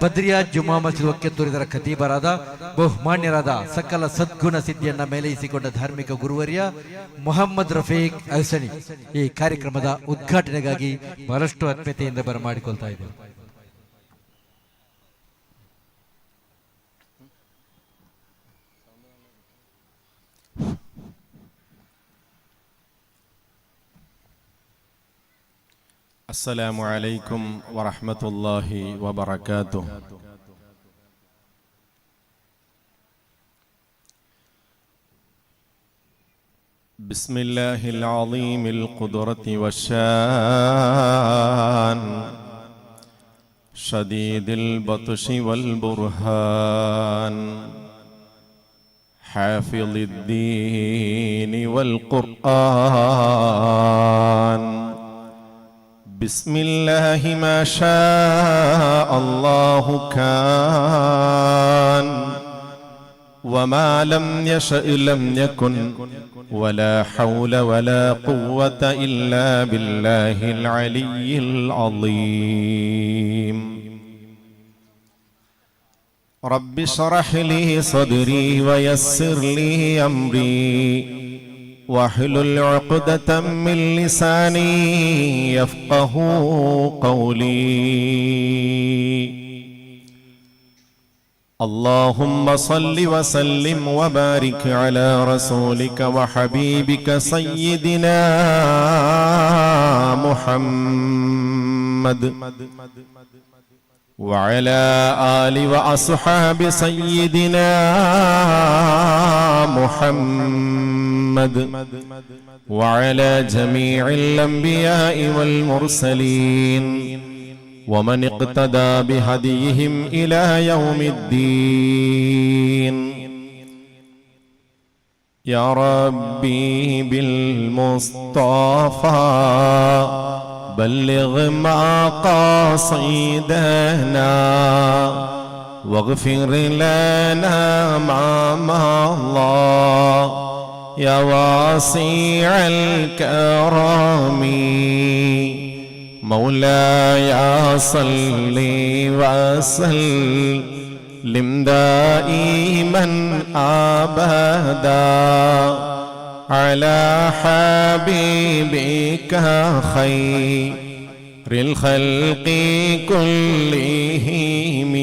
ಬದ್ರಿಯ ಜುಮಾ ಮಸ್ಜಿದ್ ಒಕ್ಕೆತ್ತೂರಿದರ ಖತೀಬರಾದ ಬಹುಮಾನ್ಯರಾದ ಸಕಲ ಸದ್ಗುಣ ಸಿದ್ಧಿಯನ್ನ ಮೇಲೈಸಿಕೊಂಡ ಧಾರ್ಮಿಕ ಗುರುವರ್ಯ ಮೊಹಮ್ಮದ್ ರಫೀಕ್ ಅಹ್ಸನಿ ಈ ಕಾರ್ಯಕ್ರಮದ ಉದ್ಘಾಟನೆಗಾಗಿ ಬಹಳಷ್ಟು ಆತ್ಮೀಯತೆಯಿಂದ ಬರಮಾಡಿಕೊಳ್ತಾ ಇದ್ದೇವೆ. السلام عليكم ورحمة الله وبركاته. بسم الله العظيم القدرة والشان شديد البطش والبرهان حافظ الدين والقرآن. بسم الله ما شاء الله كان وما لم يشأ لم يكن ولا حول ولا قوة إلا بالله العلي العظيم. رب اشرح لي صدري ويسر لي أمري واحلل عقدة من لساني يفقه قولي. اللهم صل وسلم وبارك على رسولك وحبيبك سيدنا محمد وعلى آل وأصحاب سيدنا محمد وعلى جميع الأنبياء والمرسلين ومن اقتدى بهديهم إلى يوم الدين. يا ربي بالمصطفى بلغ مقاصدنا واغفر لنا ما مضى يا واسع الكرم. مولاي صل وسلم دائما أبدا على حبيبك خير الخلق كلهم.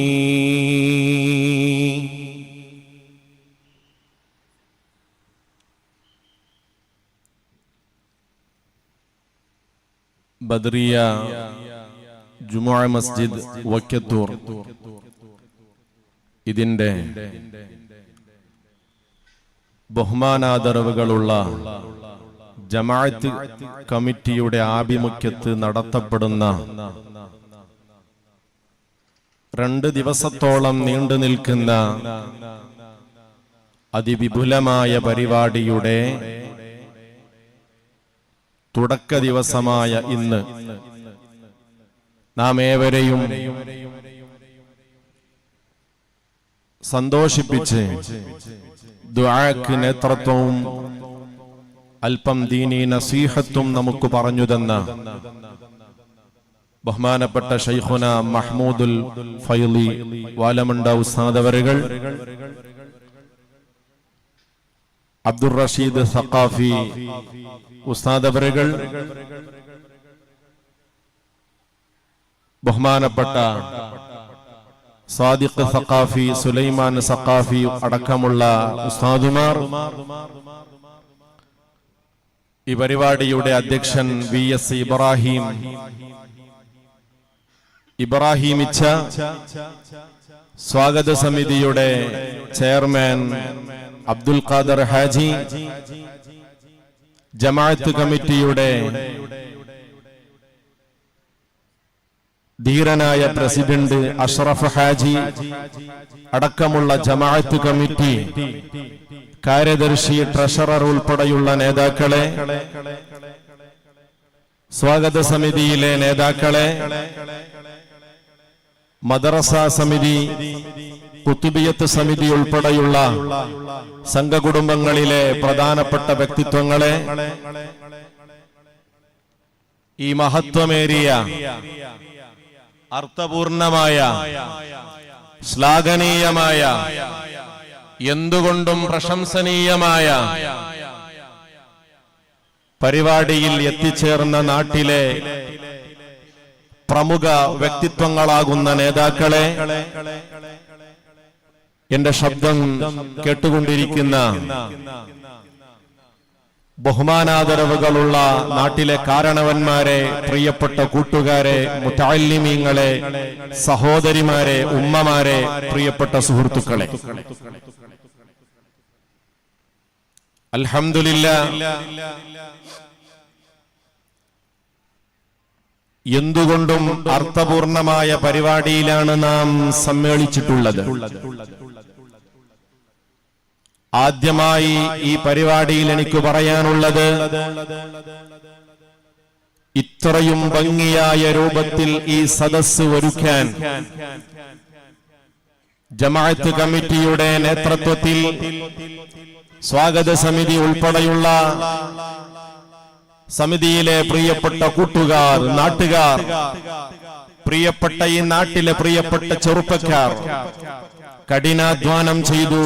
ബദ്രിയ ജുമുഅ മസ്ജിദ് വക്കത്തൂർ ഇതിന്റെ ബഹുമാനാദരവുകളുള്ള ജമാഅത്ത് കമ്മിറ്റിയുടെ ആഭിമുഖ്യത്തിൽ നടത്തപ്പെടുന്ന 2 ദിവസത്തോളം നീണ്ടു നിൽക്കുന്ന അതിവിപുലമായ പരിപാടിയുടെ തുടക്ക ദിവസമായ ഇന്ന് നാം ഏവരെയും സന്തോഷിപ്പിച്ച് ദുആക്ക് നേതൃത്വവും അല്പം ദീനി നസീഹത്തും നമുക്ക് പറഞ്ഞു തന്ന ബഹുമാനപ്പെട്ട ശൈഖുന മഹ്മൂദുൽ ഫൈളി വാലമണ്ട ഉസ്താദ് അവറുകൾ, അബ്ദുർ റഷീദ് സഖാഫി ഉസ്താദ് അവറുകൾ, ബഹുമാനപ്പെട്ട സാദിഖ് സഖാഫി, സുലൈമാൻ സഖാഫി അടക്കമുള്ള ഉസ്താദുമാർ, ഈ പരിപാടിയുടെ അധ്യക്ഷൻ VS ഇബ്രാഹിമിച്ച, സ്വാഗത സമിതിയുടെ ചെയർമാൻ അബ്ദുൽ ഖാദർ ഹാജി, ജമാഅത്ത് കമ്മിറ്റിയുടെ ധീരനായ പ്രസിഡന്റ് അഷ്റഫ് ഹാജി അടക്കമുള്ള ജമാഅത്ത് കമ്മിറ്റി കാര്യദർശി, ട്രഷറർ ഉൾപ്പെടെയുള്ള നേതാക്കളെ, സ്വാഗത സമിതിയിലെ നേതാക്കളെ, മദ്രസ സമിതി, കുത്തുബിയത്ത് സമിതി ഉൾപ്പെടെയുള്ള സംഘകുടുംബങ്ങളിലെ പ്രധാനപ്പെട്ട വ്യക്തിത്വങ്ങളെ, ഈ മഹത്വമേറിയ അർത്ഥപൂർണമായ ശ്ലാഘനീയമായ എന്തുകൊണ്ടും പ്രശംസനീയമായ പരിപാടിയിൽ എത്തിച്ചേർന്ന നാട്ടിലെ പ്രമുഖ വ്യക്തിത്വങ്ങളാകുന്ന നേതാക്കളെ, എന്റെ ശബ്ദം കേട്ടുകൊണ്ടിരിക്കുന്ന ബഹുമാനാദരവുകളുള്ള നാട്ടിലെ കാരണവന്മാരെ, പ്രിയപ്പെട്ട കൂട്ടുകാരെ, മുതഅല്ലിമീങ്ങളെ, സഹോദരിമാരെ, ഉമ്മമാരെ, പ്രിയപ്പെട്ട സുഹൃത്തുക്കളെ, അൽഹംദുലില്ലാഹ്, എന്തുകൊണ്ടും അർത്ഥപൂർണമായ പരിപാടിയിലാണ് നാം സമ്മേളിച്ചിട്ടുള്ളത്. ആദ്യമായി ഈ പരിപാടിയിൽ എനിക്ക് പറയാനുള്ളത്, ഇത്രയും ഭംഗിയായ രൂപത്തിൽ ഈ സദസ്സ് ഒരുക്കാൻ ജമാഅത്ത് കമ്മിറ്റിയുടെ നേതൃത്വത്തിൽ സ്വാഗത സമിതി ഉൾപ്പെടെയുള്ള സമിതിയിലെ പ്രിയപ്പെട്ട കൂട്ടുകാർ, നാട്ടുകാർ, പ്രിയപ്പെട്ട ഈ നാട്ടിലെ പ്രിയപ്പെട്ട ചെറുപ്പക്കാർ കഠിനാധ്വാനം ചെയ്തു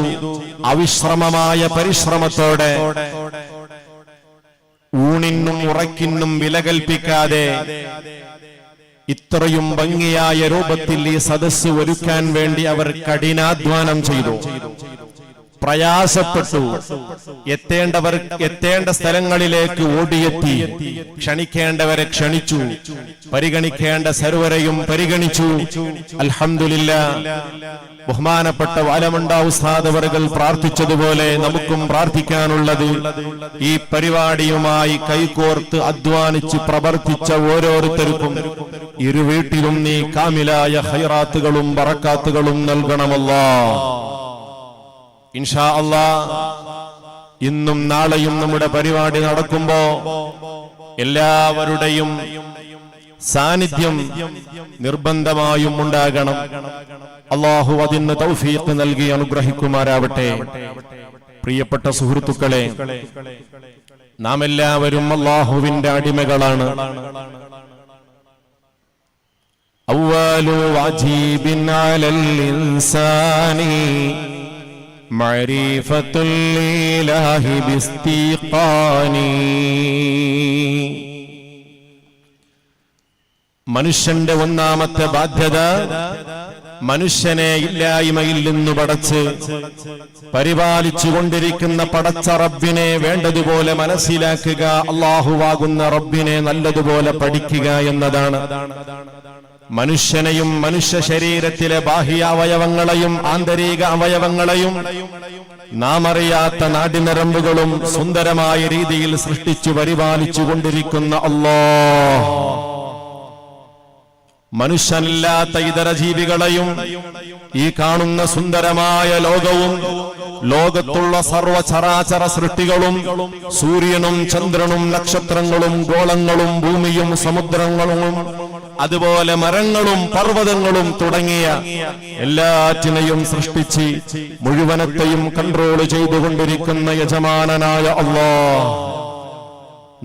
അവിശ്രമമായ പരിശ്രമത്തോടെ ഊണിനും ഉറക്കിനും വില കൽപ്പിക്കാതെ ഇത്രയും ഭംഗിയായ രൂപത്തിൽ ഈ സദസ്സ് ഒരുക്കാൻ വേണ്ടി അവർ കഠിനാധ്വാനം ചെയ്തു, പ്രയാസപ്പെട്ടു. എത്തേണ്ട സ്ഥലങ്ങളിലേക്ക് ഓടിയെത്തി, ക്ഷണിക്കേണ്ടവരെ ക്ഷണിച്ചു, പരിഗണിക്കേണ്ട സർവരെയും പരിഗണിച്ചു. അൽഹംദുലില്ലാഹ്, ബഹുമാനപ്പെട്ട വാലമണ്ട ഉസ്താദ് അവറുകൾ പ്രാർത്ഥിച്ചതുപോലെ നമുക്കും പ്രാർത്ഥിക്കാനുള്ളത്, ഈ പരിപാടിയുമായി കൈകോർത്ത് അധ്വാനിച്ച് പ്രവർത്തിച്ച ഓരോരുത്തർക്കും ഇരുവീട്ടിലും നീ കാമിലായ ഖൈറാത്തുകളും ബറക്കാത്തുകളും നൽകണമല്ലാഹ്. ഇൻഷാ അല്ലാഹ്, ഇന്നും നാളെയും നമ്മുടെ പരിപാടി നടക്കുമ്പോ എല്ലാവരുടെയും സാന്നിധ്യം നിർബന്ധമായും ഉണ്ടാകണം. അല്ലാഹു അതിന് തൗഫീഖ് നൽകി അനുഗ്രഹിക്കുമാറാവട്ടെ. പ്രിയപ്പെട്ട സുഹൃത്തുക്കളെ, നാം എല്ലാവരും അല്ലാഹുവിന്റെ അടിമകളാണ്. അവ്വലു വാജിബിൻ അലൽ ഇൻസാനി മഅരിഫത്തുൽ ഇലാഹി ബിസ്തിഖാനി. മനുഷ്യന്റെ ഒന്നാമത്തെ ബാധ്യത മനുഷ്യനെ ഇല്ലായ്മയിൽ നിന്ന് പടച്ച് പരിപാലിച്ചുകൊണ്ടിരിക്കുന്ന പടച്ച റബ്ബിനെ വേണ്ടതുപോലെ മനസ്സിലാക്കുക, അല്ലാഹുവാകുന്ന റബ്ബിനെ നല്ലതുപോലെ പഠിക്കുക എന്നതാണ്. മനുഷ്യനെയും മനുഷ്യ ശരീരത്തിലെ ബാഹ്യ അവയവങ്ങളെയും ആന്തരിക അവയവങ്ങളെയും നാം അറിയാത്ത നാഡിനരമ്പുകളും സുന്ദരമായ രീതിയിൽ സൃഷ്ടിച്ചു പരിപാലിച്ചു കൊണ്ടിരിക്കുന്ന അല്ലാഹ്, മനുഷ്യനല്ലാത്ത ഇതര ജീവികളെയും ഈ കാണുന്ന സുന്ദരമായ ലോകവും ലോകത്തുള്ള സർവചരാചര സൃഷ്ടികളും സൂര്യനും ചന്ദ്രനും നക്ഷത്രങ്ങളും ഗോളങ്ങളും ഭൂമിയും സമുദ്രങ്ങളും അതുപോലെ മരങ്ങളും പർവ്വതങ്ങളും തുടങ്ങിയ എല്ലാറ്റിനെയും സൃഷ്ടിച്ച് മുഴുവനത്തെയും കൺട്രോൾ ചെയ്തുകൊണ്ടിരിക്കുന്ന യജമാനനായ അല്ലാഹ്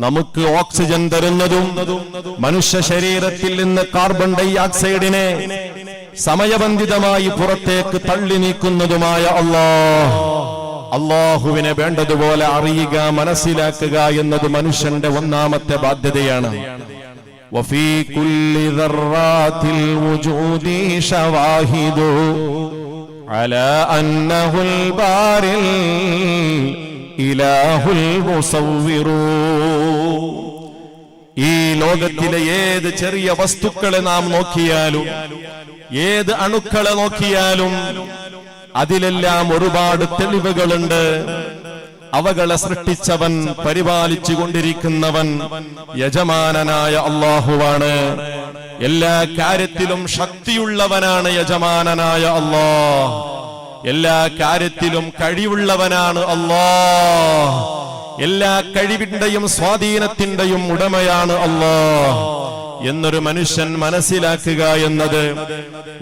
നമുക്ക് ഓക്സിജൻ തരുന്നതും മനുഷ്യ ശരീരത്തിൽ നിന്ന് കാർബൺ ഡൈ ഓക്സൈഡിനെ സമയബന്ധിതമായി പുറത്തേക്ക് തള്ളി നീക്കുന്നതുമായ അല്ലാഹ്, അല്ലാഹുവിനെ വേണ്ടതുപോലെ അറിയുക, മനസ്സിലാക്കുക എന്നത് മനുഷ്യന്റെ ഒന്നാമത്തെ ബാധ്യതയാണ്. വഫീ കുല്ലി ദർറാത്തിൽ വുജൂദി ശവാഹിദു അലാ അന്നഹുൽ ബാരിൽ ഇലാഹുൽ മുസവ്വിറു. ഈ ലോകത്തിലെ ഏത് ചെറിയ വസ്തുക്കളെ നാം നോക്കിയാലും, ഏത് അണുക്കളെ നോക്കിയാലും അതിലെല്ലാം ഒരുപാട് തെളിവുകളുണ്ട്. അവകളെ സൃഷ്ടിച്ചവൻ, പരിപാലിച്ചു കൊണ്ടിരിക്കുന്നവൻ യജമാനനായ അല്ലാഹുവാണ്. എല്ലാ കാര്യത്തിലും ശക്തിയുള്ളവനാണ് യജമാനനായ അല്ലാഹ്. എല്ലാ കാര്യത്തിലും കഴിവുള്ളവനാണ് അല്ലാഹ്. എല്ലാ കഴിവിന്റെയും സ്വാധീനത്തിന്റെയും ഉടമയാണ് അല്ലാഹ് എന്നൊരു മനുഷ്യൻ മനസ്സിലാക്കുക എന്നത്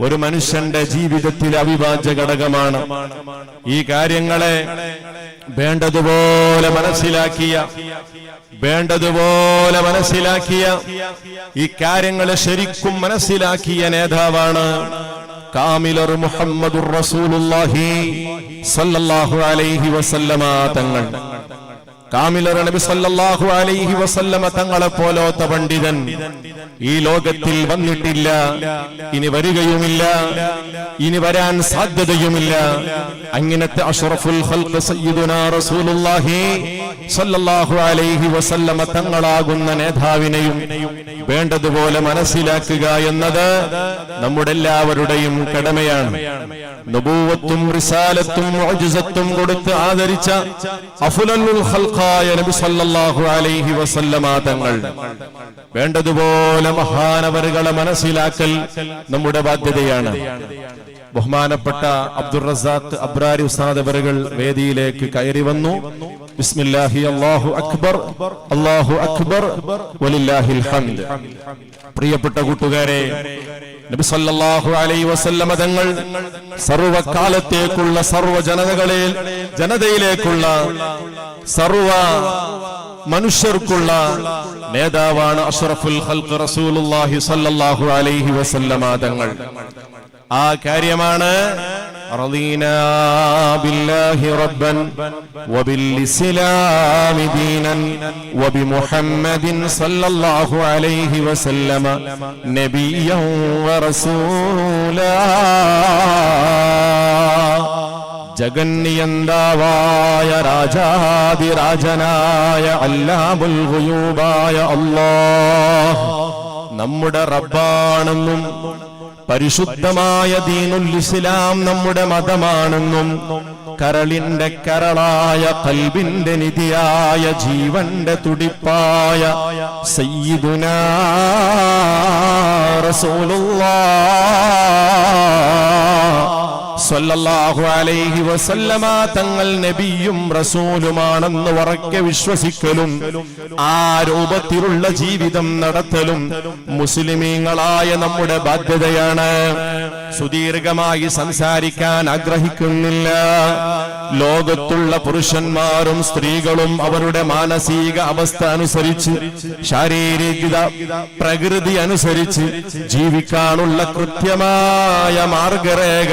ഒരു മനുഷ്യന്റെ ജീവിതത്തിലെ അവിഭാജ്യ ഘടകമാണ്. ഈ കാര്യങ്ങളെ വേണ്ടതുപോലെ മനസ്സിലാക്കിയ വേണ്ടതുപോലെ മനസ്സിലാക്കിയ, ഈ കാര്യങ്ങളെ ശരിക്കും മനസ്സിലാക്കിയ നേതാവാണ് കാമിലർ മുഹമ്മദുർ റസൂലുള്ളാഹി സ്വല്ലല്ലാഹു അലൈഹി വസല്ലമ തങ്ങൾ. കാമിലർ നബി സല്ലല്ലാഹു അലൈഹി വസല്ലമ തങ്ങളെ പോലത്തെ പണ്ഡിതൻ ഈ ലോകത്തിൽ വന്നിട്ടില്ല, ഇനി വരികയുമില്ല, ഇനി വരാൻ സാധ്യതയുമില്ല. അങ്ങനത്തെ അഷ്റഫുൽ ഖൽഖ് സയ്യിദുനാ റസൂലുള്ളാഹി സല്ലല്ലാഹു അലൈഹി വസല്ലമ തങ്ങളാകുന്ന നേതാവിനെയും വേണ്ടതുപോലെ മനസ്സിലാക്കുക എന്നത് നമ്മുടെ എല്ലാവരുടെയും കടമയാണ്. നബൂവത്തും റിസാലത്തും മുഅ്ജിസത്തും കൊടുത്ത് ആദരിച്ച അഫ്ളലുൽ ഖൽഖായ നബി സല്ലല്ലാഹു അലൈഹി വസല്ലമ തങ്ങൾ വേണ്ടതുപോലെ മഹാനവറുകളെ മനസ്സിലാക്കൽ നമ്മുടെ ബാധ്യതയാണ്. ബഹുമാനപ്പെട്ട അബ്ദുർ റസാഖ് അബ്രാരി ഉസ്താദ് അവറുകൾ വേദിയിലേക്ക് കയറി വന്നു. ബിസ്മില്ലാഹി അല്ലാഹു അക്ബർ, അല്ലാഹു അക്ബർ വലില്ലാഹിൽ ഹംദ്. പ്രിയപ്പെട്ട കൂട്ടുകാരെ, നബി സല്ലല്ലാഹു അലൈഹി വസല്ലമ തങ്ങൾ സർവകാലത്തേക്കുള്ള സർവ ജനതയിലേക്കുള്ള സർവ മനുഷ്യർക്കുള്ള നേതാവാണ്. അഷ്റഫുൽ ഖൽഖ് റസൂലുള്ളാഹി സല്ലല്ലാഹു അലൈഹി വസല്ലമ തങ്ങൾ. ആ കാര്യമാണ് റളീനാ ബില്ലാഹി റബ്ബൻ വബിൽ ഇസ്ലാമി ദീനൻ വബിമുഹമ്മദിൻ സല്ലല്ലാഹു അലൈഹി വസല്ലമ നബിയ്യൻ വറസൂലാ. ജഗന്നിയന്താവായ രാജാതിരാജനായ അല്ലാമുൽ ഗുയൂബായ അല്ലാഹ് നമ്മുടെ റബ്ബാണെന്നും പരിശുദ്ധമായ ദീനുൽ ഇസ്ലാം നമ്മുടെ മതമാണെന്നും കരളിന്റെ കരളായ ഖൽബിന്റെ നിധിയായ ജീവന്റെ തുടിപ്പായ സയ്യിദുനാ റസൂലുള്ളാഹ് സ്വല്ലല്ലാഹു അലൈഹി വസല്ലമ തങ്ങൾ നബിയും റസൂലുമാണെന്ന് ഉറക്കെ വിശ്വസിക്കലും ആ രൂപത്തിലുള്ള ജീവിതം നടത്തലും മുസ്ലിമീങ്ങളായ നമ്മുടെ ബാധ്യതയാണ്. സുദീർഘമായി സംസാരിക്കാൻ ആഗ്രഹിക്കുന്നില്ല. ലോകത്തുള്ള പുരുഷന്മാരും സ്ത്രീകളും അവരുടെ മാനസിക അവസ്ഥ അനുസരിച്ച്, ശാരീരിക പ്രകൃതി അനുസരിച്ച് ജീവിക്കാനുള്ള കൃത്യമായ മാർഗരേഖ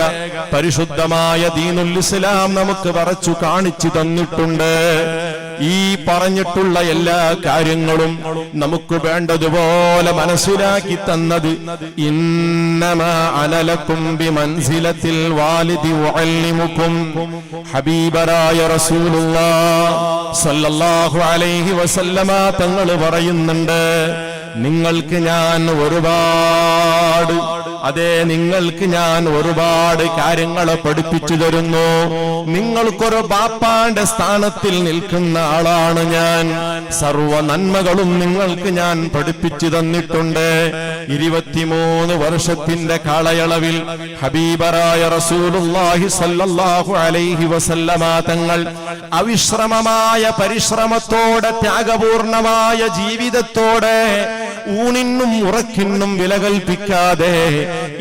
പരിശുദ്ധമായ ദീനുൽ ഇസ്ലാം നമുക്ക് വരച്ചു കാണിച്ചു തന്നിട്ടുണ്ട്. ഈ പറഞ്ഞിട്ടുള്ള എല്ലാ കാര്യങ്ങളും നമുക്ക് വേണ്ടതുപോലെ മനസ്സിലാക്കി തന്നത് ഇന്നമാ അനലക്കും ബിമൻസിലത്തിൽ വാലിദി ഉഅല്ലിമുക്കും. ഹബീബരായ റസൂലുള്ളാഹ് സ്വല്ലല്ലാഹു അലൈഹി വസല്ലമ തങ്ങൾ പറയുന്നുണ്ട്, നിങ്ങൾക്ക് ഞാൻ ഒരുപാട് കാര്യങ്ങളെ പഠിപ്പിച്ചു തരുന്നു. നിങ്ങൾക്കൊരു ബാപ്പാന്റെ സ്ഥാനത്തിൽ നിൽക്കുന്ന ആളാണ് ഞാൻ. സർവ നന്മകളും നിങ്ങൾക്ക് ഞാൻ പഠിപ്പിച്ചു തന്നിട്ടുണ്ട്. 23 വർഷത്തിന്റെ കാലയളവിൽ ഹബീബറായ റസൂലുള്ളാഹി സ്വല്ലല്ലാഹു അലൈഹി വസല്ലമ തങ്ങൾ അവിശ്രമമായ പരിശ്രമത്തോടെ, ത്യാഗപൂർണമായ ജീവിതത്തോടെ, ഊണിനും ഉറക്കിനും വില കൽപ്പിക്കാതെ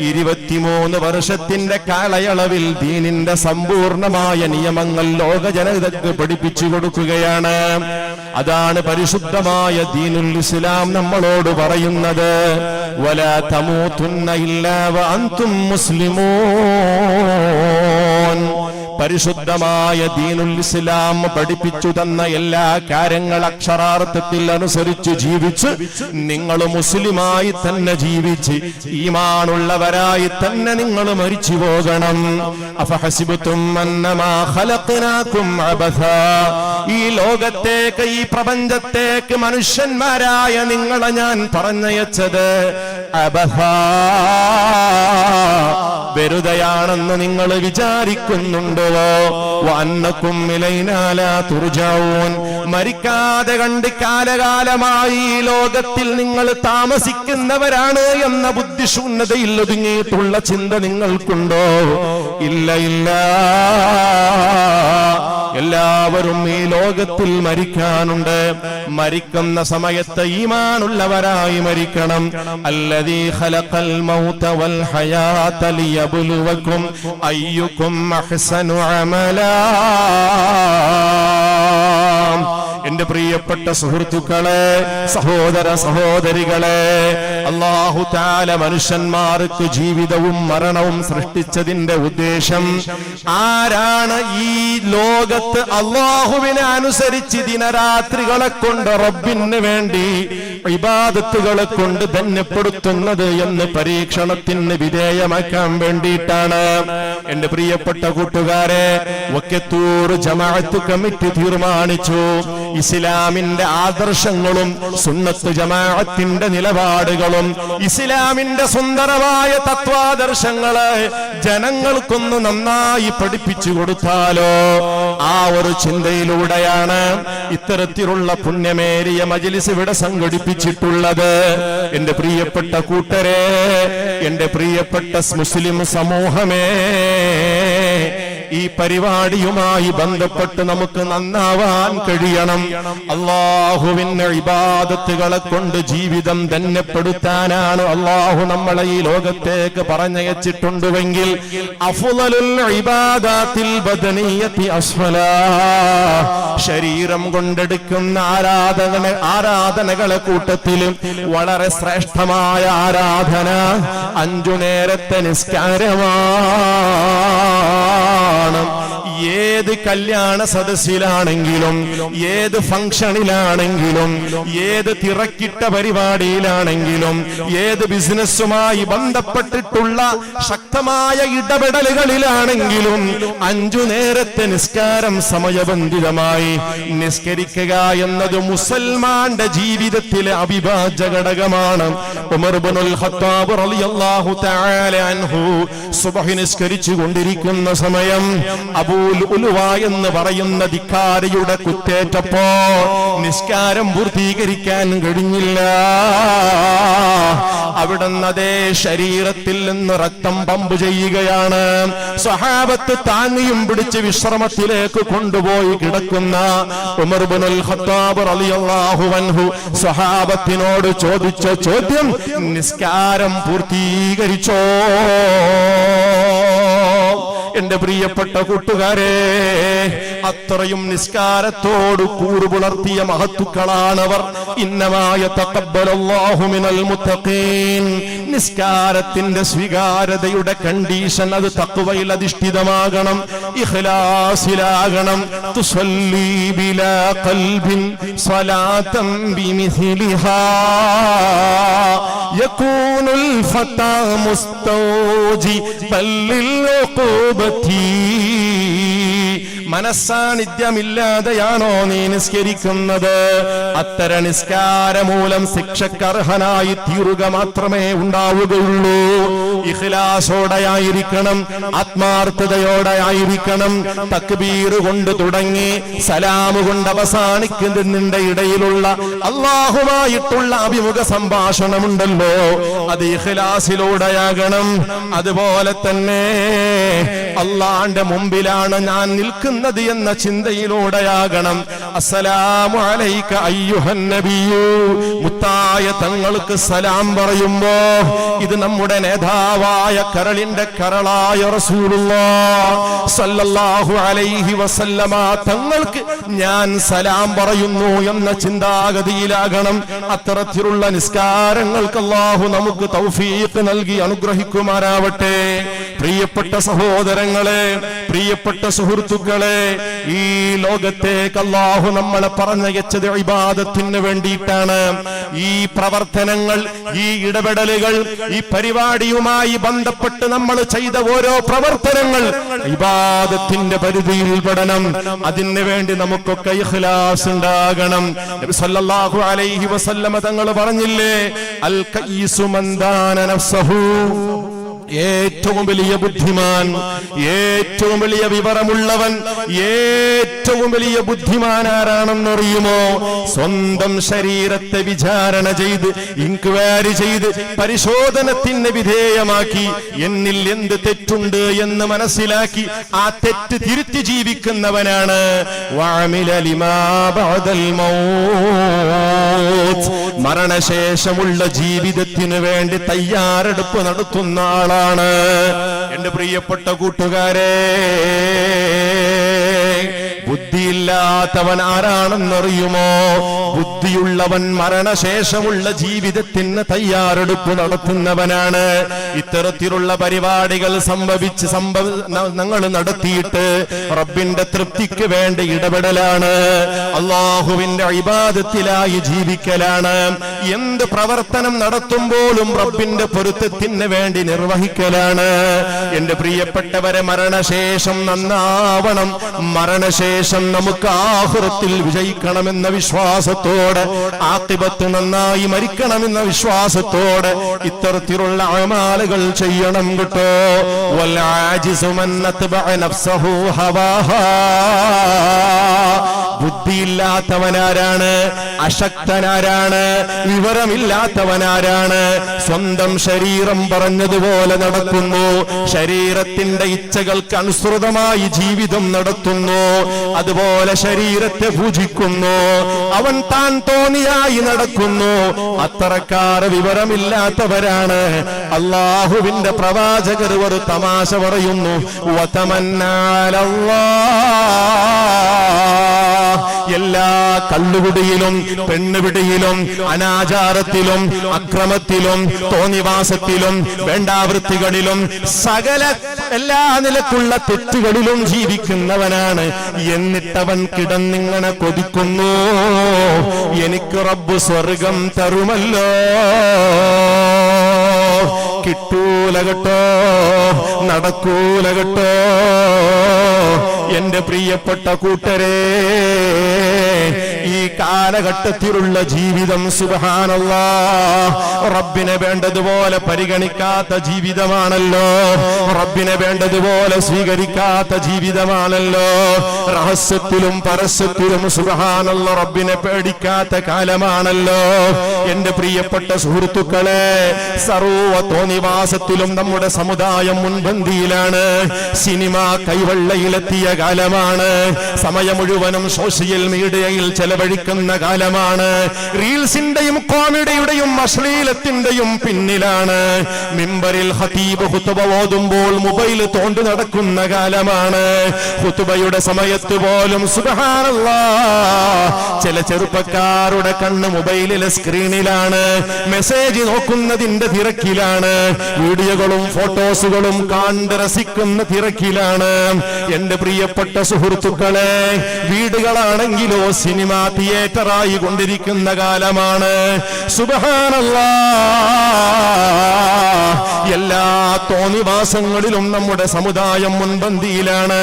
23 വർഷത്തിന്റെ കാലയളവിൽ ദീനിന്റെ സമ്പൂർണമായ നിയമങ്ങൾ ലോക ജനതയ്ക്ക് പഠിപ്പിച്ചു കൊടുക്കുകയാണ്. അതാണ് പരിശുദ്ധമായ ദീനുൽ ഇസ്ലാം നമ്മളോട് പറയുന്നത്. വലാ തമൂതുന്ന ഇല്ലാ വഅൻതും മുസ്ലിമൂൻ. പരിശുദ്ധമായ ദീനുൽ ഇസ്ലാം പഠിപ്പിച്ചു തന്ന എല്ലാ കാര്യങ്ങൾ അക്ഷരാർത്ഥത്തിൽ അനുസരിച്ച് ജീവിച്ച് നിങ്ങൾ മുസ്ലിമായി തന്നെ ജീവിച്ച് ഈമാനുള്ളവരായി തന്നെ നിങ്ങൾ മരിച്ചു പോകണം. അഫഹസിബതും അന്നമാ ഖലഖനാകും അബഥാ. ഈ ലോകത്തേക്ക്, ഈ പ്രപഞ്ചത്തേക്ക് മനുഷ്യന്മാരായ നിങ്ങളെ ഞാൻ പറഞ്ഞയച്ചത് അബഥാ, വെറുതെയാണെന്ന് നിങ്ങൾ വിചാരിക്കുന്നുണ്ടോ? വഅന്നകും ഇലൈനാ ലാ തുർജഊൻ. മരിക്കാതെ കണ്ട് കാലകാലമായി ഈ ലോകത്തിൽ നിങ്ങൾ താമസിക്കുന്നവരാണ് എന്ന ബുദ്ധിശൂന്യതയിൽ ഒതുങ്ങിയിട്ടുള്ള ചിന്ത നിങ്ങൾക്കുണ്ടോ? ഇല്ല, ഇല്ല. എല്ലാവരും ഈ ലോകത്തിൽ മരിക്കാനുണ്ട്. മരിക്കുന്ന സമയത്ത് ഈമാനുള്ളവരായി മരിക്കണം. അല്ലദീ ഖലഖൽ മൗത വൽ ഹയാത ലിയബ്ലുവകും അയ്യുകും അഹ്സനു അമലാ എന്റെ പ്രിയപ്പെട്ട സുഹൃത്തുക്കളെ, സഹോദര സഹോദരികളെ, അല്ലാഹു തആല മനുഷ്യന്മാർക്ക് ജീവിതവും മരണവും സൃഷ്ടിച്ചതിന്റെ ഉദ്ദേശം ആരാണ് ഈ ലോകത്ത് അല്ലാഹുവിനെ അനുസരിച്ച് ദിനരാത്രികളെ കൊണ്ട് റബ്ബിന് വേണ്ടി ഇബാദത്തുകളെ കൊണ്ട് ധന്യപ്പെടുത്തുന്നത് എന്ന് പരീക്ഷണത്തിന് വിധേയമാക്കാൻ വേണ്ടിയിട്ടാണ്. എന്റെ പ്രിയപ്പെട്ട കൂട്ടുകാരെ, വക്കത്തൂർ ജമാഅത്ത് കമ്മിറ്റി തീരുമാനിച്ചു ഇസ്ലാമിന്റെ ആദർശങ്ങളും സുന്നത്ത് ജമാഅത്തിന്റെ നിലപാടുകളും ഇസ്ലാമിന്റെ സുന്ദരമായ തത്വാദർശങ്ങളെ ജനങ്ങൾക്കൊന്ന് നന്നായി പഠിപ്പിച്ചു കൊടുത്താലോ, ആ ഒരു ചിന്തയിലൂടെയാണ് ഇത്തരത്തിലുള്ള പുണ്യമേറിയ മജ്‌ലിസ് ഇവിടെ സംഘടിപ്പിച്ചിട്ടുള്ളത്. എന്റെ പ്രിയപ്പെട്ട കൂട്ടരെ, എന്റെ പ്രിയപ്പെട്ട മുസ്ലിം സമൂഹമേ, ഈ പരിപാടിയുമായി ബന്ധപ്പെട്ട് നമുക്ക് നന്നാവാൻ കഴിയണം. അല്ലാഹുവിന്റെ ഇബാദത്തുകളെ കൊണ്ട് ജീവിതം ധന്യപ്പെടുത്താനാണ് അല്ലാഹു നമ്മളെ ഈ ലോകത്തേക്ക് പറഞ്ഞയച്ചിട്ടുണ്ടെങ്കിൽ അഫ്ളലുൽ ഇബാദാത്തിൽ ബദനിയത്തി അസ്ഫലാ, ശരീരം കൊണ്ടെടുക്കുന്ന ആരാധനകളെ കൂട്ടത്തിലും വളരെ ശ്രേഷ്ഠമായ ആരാധന 5 നേരത്തെ നിസ്കാരമാണ്. ഏത് കല്യാണ സദസ്സിലാണെങ്കിലും, ഏത് ഫംഗ്ഷനിലാണെങ്കിലും, ഏത് തിരക്കിട്ട പരിപാടിയിലാണെങ്കിലും, ഏത് ബിസിനസ്സുമായി ബന്ധപ്പെട്ടിട്ടുള്ള ശക്തമായ ഇടപെടലുകളിലാണെങ്കിലും 5 നേരത്തെ നിസ്കാരം സമയബന്ധിതമായി നിസ്കരിക്കുക എന്നത് മുസൽമാന്റെ ജീവിതത്തിലെ അവിഭാജ്യ ഘടകമാണ്. ഉമർ ഇബ്നുൽ ഖത്താബ് റളിയല്ലാഹു തആല അൻഹു സുബ്ഹ് നിസ്കരിച്ചു കൊണ്ടിരിക്കുന്ന സമയം അബൂൽ ഉലുവ എന്ന് പറയുന്ന ധിക്കാരിയുടെ കുത്തേറ്റപ്പോ നിസ്കാരം പൂർത്തീകരിക്കാൻ കഴിഞ്ഞില്ല. അവിടുന്ന് അതേ ശരീരത്തിൽ നിന്ന് രക്തം പമ്പ് ചെയ്യുകയാണ്. സ്വഹാബത്ത് താങ്ങിയും പിടിച്ച് വിശ്രമത്തിലേക്ക് കൊണ്ടുപോയി കിടക്കുന്ന ഉമർ ഇബ്നുൽ ഖത്താബ് റളിയല്ലാഹു അൻഹു സ്വഹാബത്തിനോട് ചോദിച്ച ചോദ്യം, നിസ്കാരം പൂർത്തീകരിച്ചോ? എന്റെ പ്രിയപ്പെട്ട കൂട്ടുകാരെ, അത്രയും നിസ്കാരത്തോട് കൂറുപുലർത്തിയ മഹത്തുക്കളാണവർ. ഇന്നമായ തഖബ്ബലല്ലാഹു മിനൽ മുത്തഖീൻ, നിസ്കാരത്തിന്റെ സ്വീകാര്യതയുടെ കണ്ടീഷൻ അത് തഖ്വയിൽ അധിഷ്ഠിതമാകണം, ഇഖ്ലാസിലാകണം. തുസല്ലി ബിലാ ഖൽബിൻ സ്വലാതൻ ബിമിസ്ലിഹാ യകൂനുൽ ഫതാ മുസ്തൗജിബൽ ലിൽഉഖൂബതി, മനസ്സാന്നിധ്യമില്ലാതെയാണോ നീ നിസ്കരിക്കുന്നത്? അത്തര നിസ്കാരമൂലം ശിക്ഷക്കർഹനായി തീരുക മാത്രമേ ഉണ്ടാവുകയുള്ളൂ. ഇഖ്ലാസോടെയായിരിക്കണം, ആത്മാർത്ഥതയോടെയായിരിക്കണം. തക്ബീർ കൊണ്ട് തുടങ്ങി സലാം കൊണ്ട് അവസാനിക്കുന്നതിന്റെ ഇടയിലുള്ള അല്ലാഹുമായിട്ടുള്ള അഭിമുഖ സംഭാഷണമുണ്ടല്ലോ, അത് ഇഖ്ലാസിലൂടെയാകണം. അതുപോലെ തന്നെ അല്ലാഹുവിന്റെ മുമ്പിലാണ് ഞാൻ നിൽക്കുന്നത് എന്ന ചിന്തയിലൂടെയാകണം. അസ്സലാമു അലൈക അയ്യുഹൻ നബിയു, മുത്തായ തങ്ങൾക്ക് സലാം പറയുമ്പോ ഇത് നമ്മുടെ നേതാവായ കരളിന്റെ കരളായ റസൂലുള്ളാഹ് സ്വല്ലല്ലാഹു അലൈഹി വസല്ലമ തങ്ങൾക്ക് ഞാൻ സലാം പറയുന്നു എന്ന ചിന്താഗതിയിലാകണം. അത്തരത്തിലുള്ള നിസ്കാരങ്ങൾക്ക് അല്ലാഹു നമുക്ക് തൗഫീഖ് നൽകി അനുഗ്രഹിക്കുമാറാവട്ടെ. പ്രിയപ്പെട്ട സഹോദരങ്ങളെ, പ്രിയപ്പെട്ട സുഹൃത്തുക്കളെ, ഈ ലോകത്തേക്ക് അല്ലാഹു നമ്മളെ പറഞ്ഞയച്ചത് ഇബാദത്തിന് വേണ്ടിയിട്ടാണ്. ഈ പ്രവർത്തനങ്ങൾ, ഈ ഇടപെടലുകൾ, ഈ പരിപാടിയുമായി ബന്ധപ്പെട്ട് നമ്മൾ ചെയ്ത ഓരോ പ്രവർത്തനങ്ങൾ ഇബാദത്തിന്റെ പരിധിയിൽ പെടണം. അതിനു വേണ്ടി നമുക്കൊക്കെ ഇഖ്ലാസ് ഉണ്ടാകണം. നബി സല്ലല്ലാഹു അലൈഹി വസല്ലമ തങ്ങൾ പറഞ്ഞില്ലേ, അൽ കയ്യിസു മൻ ദാന നഫ്സഹു, ഏറ്റവും വലിയ ബുദ്ധിമാൻ, ഏറ്റവും വലിയ വിവരമുള്ളവൻ, ഏറ്റവും വലിയ ബുദ്ധിമാൻ ആരാണെന്നറിയുമോ? സ്വന്തം ശരീരത്തെ വിചാരണ ചെയ്ത്, ഇൻക്വയറി ചെയ്ത്, പരിശോധനത്തിന് വിധേയമാക്കി എന്നിൽ എന്ത് തെറ്റുണ്ട് എന്ന് മനസ്സിലാക്കി ആ തെറ്റ് തിരുത്തി ജീവിക്കുന്നവനാണ്. വഅമില ലിമാ ബഅദൽ മൗത്ത്, മരണശേഷമുള്ള ജീവിതത്തിന് വേണ്ടി തയ്യാറെടുപ്പ് നടത്തുന്ന ആളാണ്. എന്റെ പ്രിയപ്പെട്ട കൂട്ടുകാരെ, ബുദ്ധിയില്ലാത്തവൻ ആരാണെന്നറിയുമോ? ബുദ്ധിയുള്ളവൻ മരണശേഷമുള്ള ജീവിതത്തിന് തയ്യാറെടുപ്പ് നടത്തുന്നവനാണ്. ഇത്തരത്തിലുള്ള പരിപാടികൾ ഞങ്ങൾ നടത്തിയിട്ട് റബ്ബിന്റെ തൃപ്തിക്ക് വേണ്ടി ഇടപെടലാണ്, അള്ളാഹുവിന്റെ ഇബാദത്തിലായി ജീവിക്കലാണ്. എന്ത് പ്രവർത്തനം നടത്തുമ്പോഴും റബ്ബിന്റെ പൊരുത്തത്തിന് വേണ്ടി നിർവഹിക്കലാണ്. എന്റെ പ്രിയപ്പെട്ടവരെ, മരണശേഷം നന്നാവണം, മരണശേഷം നമുക്ക് ആഖിറത്തിൽ വിജയിക്കണമെന്ന വിശ്വാസത്തോടെ, ആഖിബത്ത് നന്നായി മരിക്കണമെന്ന വിശ്വാസത്തോടെ ഇത്തരത്തിലുള്ള അമാലുകൾ ചെയ്യണം കേട്ടോ. വൽ ആജിസു മൻ നത്ബഅ നഫ്സഹു ഹവാഹാ. ബുദ്ധിയില്ലാത്തവനാരാണ്? അശക്തനാരാണ്? വിവരമില്ലാത്തവനാരാണ്? സ്വന്തം ശരീരം പറഞ്ഞതുപോലെ നടക്കുന്നു, ശരീരത്തിന്റെ ഇച്ഛകൾക്ക് അനുസൃതമായി ജീവിതം നടത്തുന്നു, അതുപോലെ ശരീരത്തെ പൂജിക്കുന്നു, അവൻ താൻ തോന്നിയായി നടക്കുന്നു. അത്തരക്കാർ വിവരമില്ലാത്തവരാണ്. അള്ളാഹുവിന്റെ പ്രവാചകർ ഒരു തമാശ പറയുന്നു, എല്ലാ കള്ളുകുടിയിലും പെണ്ണുപിടിയിലും അനാചാരത്തിലും അക്രമത്തിലും തോന്നിവാസത്തിലും വേണ്ടാവൃത്തികളിലും സകല എല്ലാ നിലക്കുള്ള തെറ്റുകളിലും ജീവിക്കുന്നവനാണ്. എന്നിട്ടവൻ കിടന്നിങ്ങനെ കൊതിക്കുന്നു, എനിക്ക് റബ്ബ് സ്വർഗം തരുമല്ലോ. കിട്ടൂല കേട്ടോ, നടക്കൂല കേട്ടോ. എന്റെ പ്രിയപ്പെട്ട കൂട്ടരെ, ഈ കാലഘട്ടത്തിലുള്ള ജീവിതം സുബ്ഹാനല്ലാഹ് റബ്ബിനെ വേണ്ടതുപോലെ പരിഗണിക്കാത്ത ജീവിതമാണല്ലോ, റബ്ബിനെ വേണ്ടതുപോലെ സ്വീകരിക്കാത്ത ജീവിതമാണല്ലോ. രഹസ്യത്തിലും പരസ്യത്തിലും സുബ്ഹാനല്ലാഹ് റബ്ബിനെ പേടിക്കാത്ത കാലമാണല്ലോ. എന്റെ പ്രിയപ്പെട്ട സുഹൃത്തുക്കളെ, സർവ്വ തോന്നിവാസത്തിലും നമ്മുടെ സമുദായം മുൻപന്തിയിലാണ്. സിനിമ കൈവെള്ളയിലെത്തിയ കാലമാണ്. സമയം മുഴുവനും സോഷ്യൽ മീഡിയയിൽ ചെലവഴിക്കുന്ന കാലമാണ്. റീൽസിന്റെയും കോമഡിയുടെയും അശ്ലീലത്തിന്റെയും പിന്നിലാണ്. മിമ്പറിൽ ഖതീബ് ഖുതുബ ഓതുമ്പോൾ മൊബൈൽ തോണ്ടി നടക്കുന്ന കാലമാണ്. ഖുതുബയുടെ സമയത്ത് പോലും സുബ്ഹാനല്ലാഹ് ചില ചെറുപ്പക്കാരുടെ കണ്ണ് മൊബൈലിലെ സ്ക്രീനിലാണ്, മെസ്സേജ് നോക്കുന്നതിന്റെ തിരക്കിലാണ്, വീഡിയോകളും ഫോട്ടോസുകളും കണ്ട് രസിക്കുന്ന തിരക്കിലാണ്. എന്റെ പ്രിയപ്പെട്ട സുഹൃത്തുക്കളെ, വീടുകളാണെങ്കിലോ സിനിമ തിയേറ്ററായി കൊണ്ടിരിക്കുന്ന കാലമാണ്. സുബ്ഹാനല്ലാഹ്, എല്ലാ തോന്നിവാസങ്ങളിലും നമ്മുടെ സമുദായം മുൻപന്തിയിലാണ്.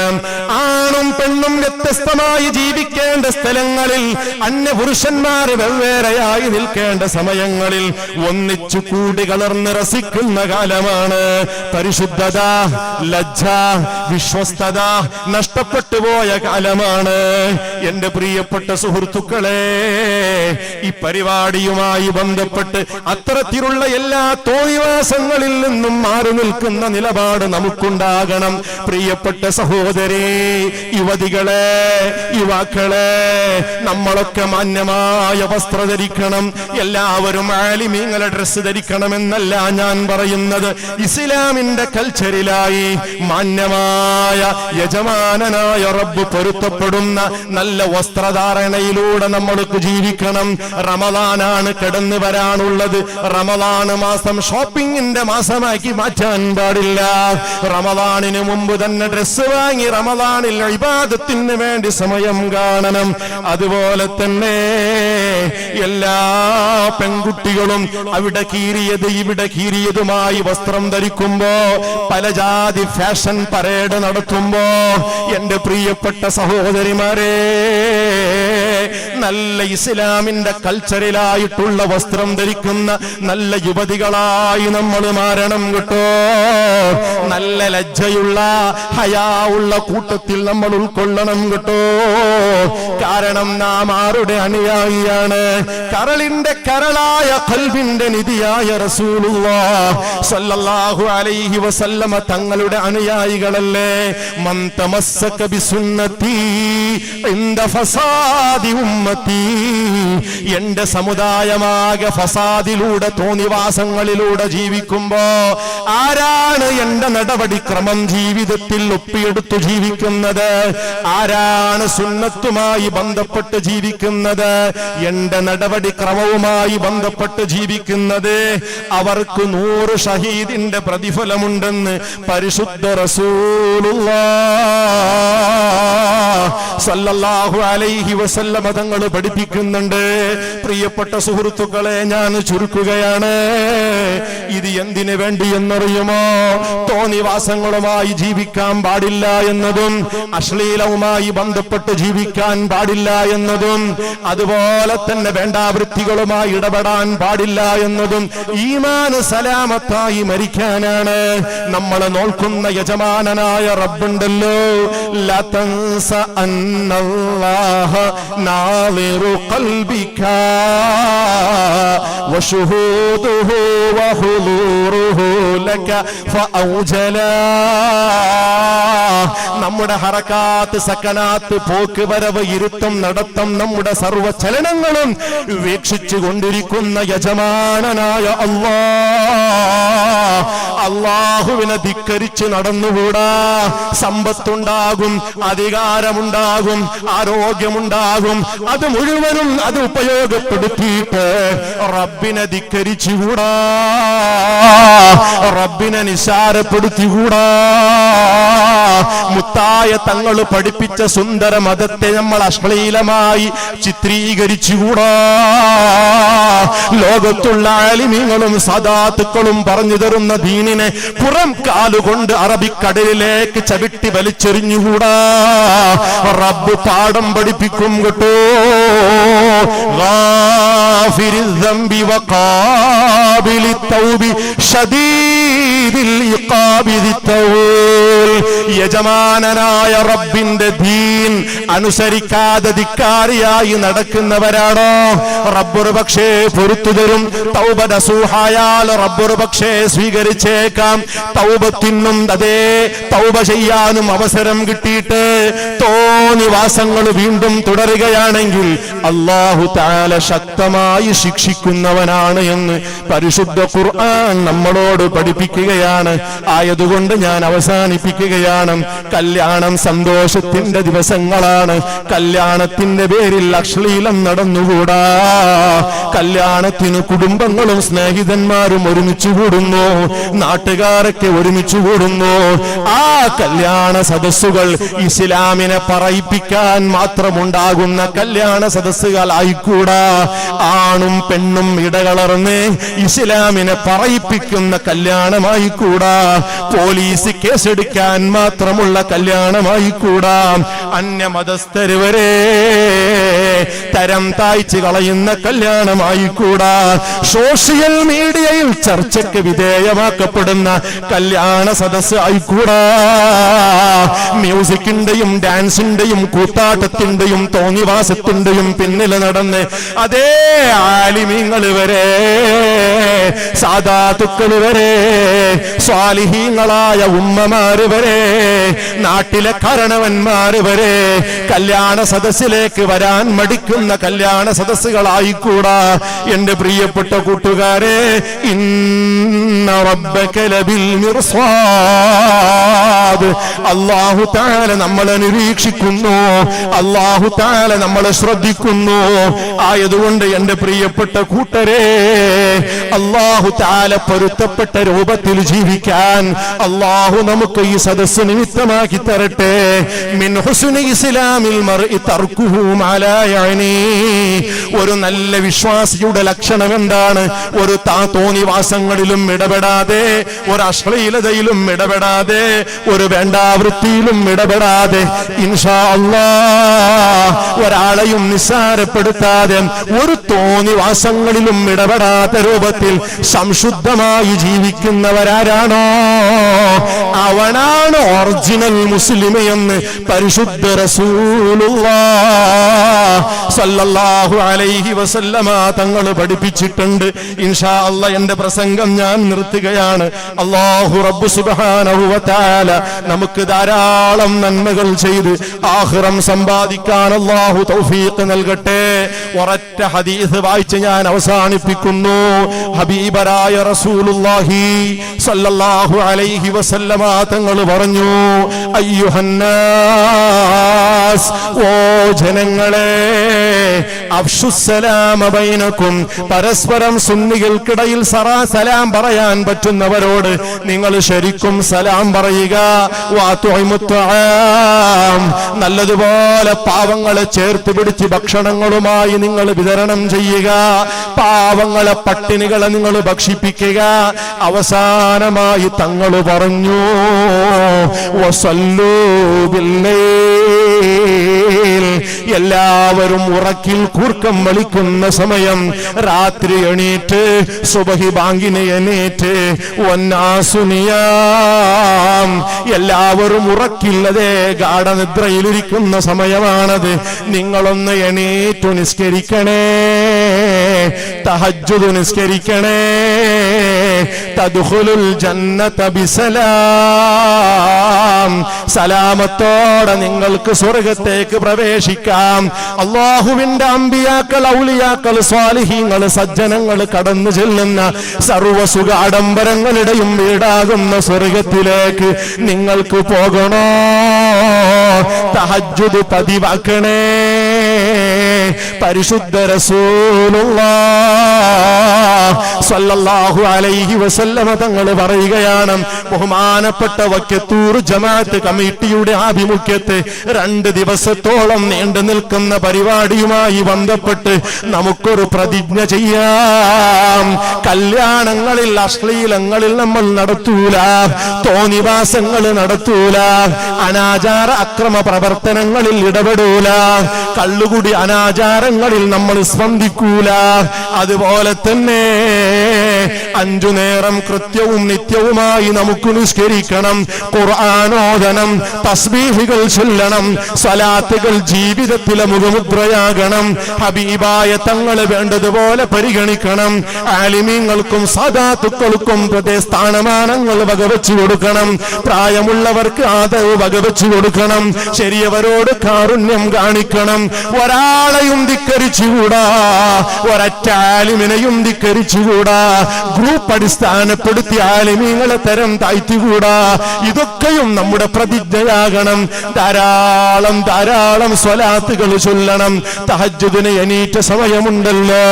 ആണും പെണ്ണും വ്യത്യസ്തമായി ജീവിക്കേണ്ട സ്ഥലങ്ങളിൽ, അന്യപുരുഷന്മാർ വെവ്വേറെയായി നിൽക്കേണ്ട സമയങ്ങളിൽ ഒന്നിച്ചു കൂടി കലർന്ന് രസിക്കുന്ന കാലമാണ്. പരിശുദ്ധത, ലജ്ജ, വിശ്വസ്തത നഷ്ടപ്പെട്ടു പോയ കാലമാണ്. എന്റെ പ്രിയപ്പെട്ട സുഹൃത്തുക്കളെ, ഈ പരിപാടിയുമായി ബന്ധപ്പെട്ട് അത്തരത്തിലുള്ള എല്ലാ തോന്നിവാസങ്ങളിൽ നിന്നും മാറി നിൽക്കുന്ന നിലപാട് നമുക്കുണ്ടാകണം. പ്രിയപ്പെട്ട സഹോദരേ, യുവതികളെ, യുവാക്കളെ, നമ്മളൊക്കെ മാന്യമായ വസ്ത്രം ധരിക്കണം. എല്ലാവരും ആലിമീങ്ങളുടെ ഡ്രസ്സ് ധരിക്കണമെന്നല്ല ഞാൻ പറയുന്നത്. ഇസ്ലാമിന്റെ കൾച്ചറിലായി മാന്യമായ യജമാനനായ റബ്ബ് പൊരുത്തപ്പെടുന്ന നല്ല വസ്ത്രധാരണയിലൂടെ നമ്മൾക്ക് ജീവിക്കണം. റമദാനാണ് കടന്നു വരാനുള്ളത്. റമദാൻ മാസം ഷോപ്പിംഗിന്റെ മാസമാക്കി മാറ്റാൻ പാടില്ല. റമദാനിന് മുമ്പ് തന്നെ ഡ്രസ്സ് വാങ്ങി റമദാനിൽ ഇബാദത്തിന് വേണ്ടി സമയം കാണണം. അതുപോലെ തന്നെ എല്ലാ പെൺകുട്ടികളും അവിടെ കീറിയത് ഇവിടെ കീറിയതുമായി വസ്ത്രം ധരിക്കുമ്പോ, പല ജാതി ഫാഷൻ പരേഡ് നടത്തുമ്പോ, എന്റെ പ്രിയപ്പെട്ട സഹോദരിമാരെ, നല്ല ഇസ്ലാമിന്റെ കൾച്ചറിലായിട്ടുള്ള വസ്ത്രം ധരിക്കുന്ന നല്ല യുവതികളായി നമ്മൾ മാറണം കേട്ടോ. നല്ല ലജ്ജയുള്ള ഹയാവുള്ള കൂട്ടത്തിൽ നമ്മൾ ഉൾക്കൊള്ളണം കേട്ടോ. കാരണം നാം ആരുടെ അനുയായിയാണ്? കരളിന്റെ കരളായ ഖൽബിന്റെ നിധിയായ റസൂലുള്ളാഹ് സ്വല്ലല്ലാഹു അലൈഹി വസല്ലമ തങ്ങളുടെ അനുയായികളല്ലേ. മൻ തമസ്സക ബിസുന്നതി ഇന്ദ ഫസാദി ഉമ്മത്തി, എന്റെ സമുദായമാകെ ഫസാദിലൂടെ തോന്നിവാസങ്ങളിലൂടെ ജീവിക്കുമ്പോ ആരാണ് എന്റെ നടപടിക്രമം ജീവിതത്തിൽ ഒപ്പിയെടുത്തു ജീവിക്കുന്നത്, ആരാണ് സുന്നത്തുമായി ബന്ധപ്പെട്ട് ജീവിക്കുന്നത്, എന്റെ നടപടിക്രമവുമായി ബന്ധപ്പെട്ട് ജീവിക്കുന്നത്, അവർക്ക് 100 ഷഹീദിന്റെ പ്രതിഫലമുണ്ടെന്ന് പരിശുദ്ധ റസൂലുള്ളാഹ് സല്ലല്ലാഹു അലൈഹി വസല്ലം തങ്ങൾ പഠിപ്പിക്കുന്നുണ്ട്. പ്രിയപ്പെട്ട സുഹൃത്തുക്കളെ, ഞാൻ ചുരുക്കുകയാണ്. ഇത് എന്തിനു വേണ്ടി എന്നറിയുമോ? തോന്നിവാസങ്ങളുമായി ജീവിക്കാൻ പാടില്ല എന്നതും അശ്ലീലവുമായി ബന്ധപ്പെട്ട് ജീവിക്കാൻ പാടില്ല എന്നതും അതുപോലെ തന്നെ വേണ്ടാവൃത്തികളുമായി ഇടപെടാൻ പാടില്ല എന്നതും ഈമാൻ സലാമത്തായി മരിക്കാനാണ്. നമ്മളെ നോക്കുന്ന യജമാനനായ റബ്ബുണ്ടല്ലോ, ലാ തൻസ അന്നല്ലാഹ നാളിറു ഖൽബിക വശുഹൂദുഹു വഹുദൂറുഹു ലക ഫഔജലാ. നമ്മുടെ ഹറകാത്ത് സക്കനാത്ത് പോക്ക് വരവ് ഇരുത്തം നടത്തം നമ്മുടെ സർവ്വ ചലനങ്ങളും വീക്ഷിച്ചു കൊണ്ടിരിക്കുന്ന യജമാനനായ അല്ലാഹുവിനെ ധിക്കരിച്ച് നടന്നുകൂടാ. സമ്പത്തുണ്ടാകും, അധികാരമുണ്ടാകും, ആരോഗ്യമുണ്ടാകും, അത് മുഴുവനും അത് ഉപയോഗപ്പെടുത്തിയിട്ട് റബ്ബിനെ ധിക്കരിച്ചുകൂടാ, റബ്ബിനെ നിസ്സാരപ്പെടുത്തിക്കൂടാ. മുത്തായ തങ്ങൾ പഠിപ്പിച്ച സുന്ദര മതത്തെ നമ്മൾ അശ്ലീലമായി ചിത്രീകരിച്ചുകൂടാ. ലോകത്തുള്ള ആലിമീങ്ങളും സദാത്തുക്കളും പറഞ്ഞു തരുന്ന ദീനിനെ പുറം കാലുകൊണ്ട് അറബിക്കടലിലേക്ക് ചവിട്ടി വലിച്ചെറിഞ്ഞുകൂടാ. റബ്ബ് പാഠം പഠിപ്പിക്കും കേട്ടോ. ഗാഫിരിൽ ദംബി വഖാബിലി തൗബി ശദീദിൽ ഇഖാബി ദിത്തൗൽ. യജമാനനായ റബ്ബിന്റെ ദീൻ അനുസരിക്കാതെ ധിക്കാരിയായി നടക്കുന്നവരാണോ റബ്ബൊരു പക്ഷേ പൊറുത്തു തരും. തൗബ നസൂഹായാൽ റബ്ബൊരു പക്ഷേ സ്വീകരിച്ചേക്കാം. തൗബത്തിനും അതേ തൗബ ചെയ്യാനും അവസരം കിട്ടിയിട്ട് തോന്നിവാസങ്ങൾ വീണ്ടും തുടരുകയാണെങ്കിൽ അല്ലാഹു തആല ശക്തമായി ശിക്ഷിക്കുന്നവനാണ് എന്ന് പരിശുദ്ധ ഖുർആൻ നമ്മളോട് പഠിപ്പിക്കുകയാണ്. ആയതുകൊണ്ട് ഞാൻ അവസാനിപ്പിക്കുകയാണ്. കല്യാണം സന്തോഷത്തിന്റെ ദിവസങ്ങളാണ്. കല്യാണത്തിന്റെ പേരിൽ അശ്ലീലം നടന്നുകൂടാ. കല്യാണത്തിന് കുടുംബങ്ങളും സ്നേഹിതന്മാരും ഒരുമിച്ച് കൂടുന്നു, നാട്ടുകാരൊക്കെ ഒരുമിച്ച് കൂടുന്നു. ആ കല്യാണ സദസ്സുകൾ ഇസ്ലാമിനെ പറയിപ്പിക്കാൻ മാത്രമുണ്ടാകുന്ന കല്യാണ സദസ്സുകളായിക്കൂടാ. ആണും പെണ്ണും ഇടകലർന്ന് ഇസ്ലാമിനെ പറയിപ്പിക്കുന്ന കല്യാണമായി കൂടാ. പോലീസ് കേസെടുക്കാൻ മാത്രമുള്ള കല്യാണമായി കൂടാ. അന്യമതസ്ഥര് വരെ തരം താഴ്ച കളയുന്ന കല്യാണമായി കൂടാ. സോഷ്യൽ മീഡിയയിൽ ചർച്ചയ്ക്ക് വിധേയമാക്കപ്പെടുന്ന കല്യാണ സദസ്സ് ആയിക്കൂടാ. മ്യൂസിക്കിന്റെയും ഡാൻസിന്റെയും കൂത്താട്ടത്തിന്റെയും തോന്നിവാസത്തിന്റെയും പിന്നിൽ നടന്ന് അതേ ആലിമീങ്ങൾ വരെ സാദാത്തുക്കള് വരെ സ്വാലിഹീങ്ങളായ ഉമ്മമാര് വരെ നാട്ടിലെ കാരണവന്മാര് വരെ കല്യാണ സദസ്സിലേക്ക് വരാൻ മടിക്കുന്ന കല്യാണ സദസ്സുകളായിക്കൂടാ. എന്റെ പ്രിയപ്പെട്ട കൂട്ടുകാരെ, ഇന്ന റബ്ബക ലബിൽ മിർസാദ്. അല്ലാഹു തആല നമ്മളെ നിരീക്ഷിക്കുന്നു, അല്ലാഹു തആല നമ്മളെ ശ്രദ്ധിക്കുന്നു. ആയതുകൊണ്ട് എന്റെ പ്രിയപ്പെട്ട കൂട്ടരെ, അല്ലാഹു തആല പൊരുത്തപ്പെട്ട രൂപത്തിൽ ജീവിക്കാൻ അല്ലാഹു നമുക്ക് ഈ സദസ്സ് നിമിത്തമാക്കി തരട്ടെ. മിൻ ഹുസ്നി ഇസ്ലാമിൽ മർഇ തർക്കുഹു മാ ലാ യഅനി. ഒരു നല്ല വിശ്വാസിയുടെ ലക്ഷണം എന്താണ്? ഒരു തോന്നിവാസങ്ങളിലും ഇടപെടാതെ, ഒരു അശ്ലീലതയിലും ഇടപെടാതെ, ഒരു വേണ്ടാവൃത്തിയിലും ഇടപെടാതെ, ഇൻഷാ അല്ലാഹ് ഒരാളെയും നിസ്സാരപ്പെടുത്താതെ, ഒരു തോന്നിവാസങ്ങളിലും ഇടപെടാത്ത രൂപത്തിൽ സംശുദ്ധമായി ജീവിക്കുന്നവരാരാണോ അവനാണ് ഒറിജിനൽ മുസ്ലിം എന്ന് പരിശുദ്ധ റസൂലുള്ളാഹ് സല്ലല്ലാഹു അലൈഹി വസല്ലമ തങ്ങൾ പഠിപ്പിച്ചിട്ടുണ്ട്. ഇൻഷാ അല്ലാഹ് എന്റെ പ്രസംഗം ഞാൻ നിർത്തുകയാണ്. അല്ലാഹു റബ്ബ് സുബ്ഹാനഹു വ തആല നമുക്ക് ധാരാളം നന്മകൾ ചെയ്ത് ആഖിറം സമ്പാദിക്കാൻ അല്ലാഹു തൗഫീഖ് നൽകട്ടെ. ഒരൊറ്റ ഹദീസ് വായിച്ച് ഞാൻ അവസാനിപ്പിക്കുന്നു. ഹബീബരായ റസൂലുള്ളാഹി സല്ലല്ലാഹു അലൈഹി വസല്ലമ തങ്ങൾ പറഞ്ഞു, അയ്യുഹന്നാസ്, ഓ ജനങ്ങളെ, അഫ്ശുസ്സലാമ ബൈനക്കും, പരസ്പരം സുന്നികൾക്കിടയിൽ സലാം പറയാൻ പറ്റുന്നവരോട് നിങ്ങൾ ശരിക്കും സലാം പറയുക. വഅത്ഇമുത്ത്ആം, നല്ലതുപോലെ പാവങ്ങളെ ചേർത്ത് പിടിച്ച് ഭക്ഷണങ്ങളുമായി നിങ്ങൾ വിതരണം ചെയ്യുക. പാവങ്ങളെ, പട്ടിണികളെ നിങ്ങൾ ഭക്ഷിപ്പിക്കുക. അവസാനമായി തങ്ങൾ പറഞ്ഞു, വസല്ലൂ ബില്ലൈൽ, എല്ലാവരും ഉറക്കിൽ കൂർക്കം വലിക്കുന്ന സമയം രാത്രി എണീറ്റ് സുബഹി ബാങ്കിനെ എണീറ്റ് വന്നാസു നിയാം, എല്ലാവരും ഉറക്കില്ലതേ ഗാഠനിദ്രയിലിരിക്കുന്ന സമയമാണത്. നിങ്ങളൊന്ന് എണീറ്റു നിസ്കരിക്കണേ, തഹജ്ജുദ് നിസ്കരിക്കണേ. തദ്ഖുലുൽ ജന്നത ബിസലാം, സലാമത്തോടെ നിങ്ങൾക്ക് സ്വർഗത്തേക്ക് പ്രവേശിക്കാം. അല്ലാഹുവിന്റെ അമ്പിയാക്കൾ, ഔലിയാക്കൾ, സ്വാലിഹീങ്ങൾ, സജ്ജനങ്ങൾ കടന്നു ചെല്ലുന്ന സർവ്വസുഖ ആഡംബരങ്ങളുടെയും വീടാകുന്ന സ്വർഗത്തിലേക്ക് നിങ്ങൾക്ക് പോകണോ? തഹജ്ജുദ് പതിവാക്കണേ. പരിശുദ്ധ റസൂലുള്ളാഹ് സ്വല്ലല്ലാഹു അലൈഹി വസല്ലമ തങ്ങൾ പറയുകയാണ്, ബഹുമാനപ്പെട്ട വക്കത്തൂർ ജമാഅത്ത് കമ്മിറ്റിയുടെ ആഭിമുഖ്യത്തെ 2 ദിവസത്തോളം നീണ്ടു നിൽക്കുന്ന പരിപാടിയുമായി ബന്ധപ്പെട്ട് നമുക്കൊരു പ്രതിജ്ഞ ചെയ്യാം. കല്യാണങ്ങളിൽ, അശ്ലീലങ്ങളിൽ നമ്മൾ നടത്തൂല, തോന്നിവാസങ്ങൾ നടത്തൂല, അനാചാര അക്രമ പ്രവർത്തനങ്ങളിൽ ഇടപെടൂല, കള്ളുകുടി അനാചാരങ്ങളിൽ നമ്മൾ സ്പന്ദിക്കൂല. അതുപോലെ തന്നെ 5 നേരം കൃത്യവും നിത്യവുമായി നമുക്ക് നിസ്കരിക്കണം, ഖുർആനോദനം, തസ്ബീഹുകൾ ചൊല്ലണം, സ്വലാത്തുകൾ ജീവിതത്തിലെ മുഖമുദ്രയാകണം. ഹബീബായ തങ്ങൾ വേണ്ടതുപോലെ പരിഗണിക്കണം. ആലിമീങ്ങൾക്കും സാദാത്തുക്കൾക്കും സ്ഥാനമാനങ്ങൾ വകവെച്ചു കൊടുക്കണം. പ്രായമുള്ളവർക്ക് ആദരവ് വകവെച്ചു കൊടുക്കണം. ശരിയവരോട് കാരുണ്യം കാണിക്കണം. ഒരാളെയും ധിക്കരിച്ചുകൂടാ, ഒരൊറ്റ ആലിമിനെയും ധിക്കരിച്ചുകൂടാ. ഗ്രൂപ്പ് അടിസ്ഥാനപ്പെടുത്തി ആലിമീങ്ങളെ തരം താഴ്ത്തികൂടാ. ഇതൊക്കെയും നമ്മുടെ പ്രതിജ്ഞയാകണം. ധാരാളം ധാരാളം സ്വലാത്തുകൾ ചൊല്ലണം. തഹജ്ജുദിന് എണീറ്റ സമയമുണ്ടല്ലോ,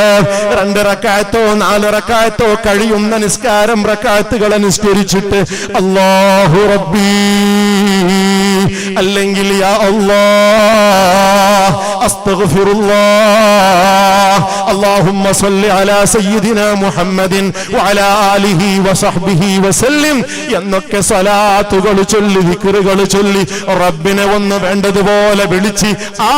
2 റക്അത്തോ 4 റക്അത്തോ കഴിയുന്ന നിസ്കാരം റക്അത്തുകളെ നിസ്കരിച്ചിട്ട് അല്ലാഹു റബ്ബി, അല്ലെങ്കിൽ യാ അല്ലാഹ് അസ്തഗ്ഫിറുല്ലാഹ്, അല്ലാഹുമ്മ സ്വല്ലി അലാ സയ്യിദിനാ മുഹമ്മദിൻ വഅലാ ആലിഹി വസഹ്ബിഹി വസല്ലിം എന്നൊക്കെ സ്വലാത്തുകൾ ചൊല്ലി, ദിക്റുകൾ ചൊല്ലി റബ്ബിനെ ഒന്ന് വേണ്ടതുപോലെ വിളിച്ച് ആ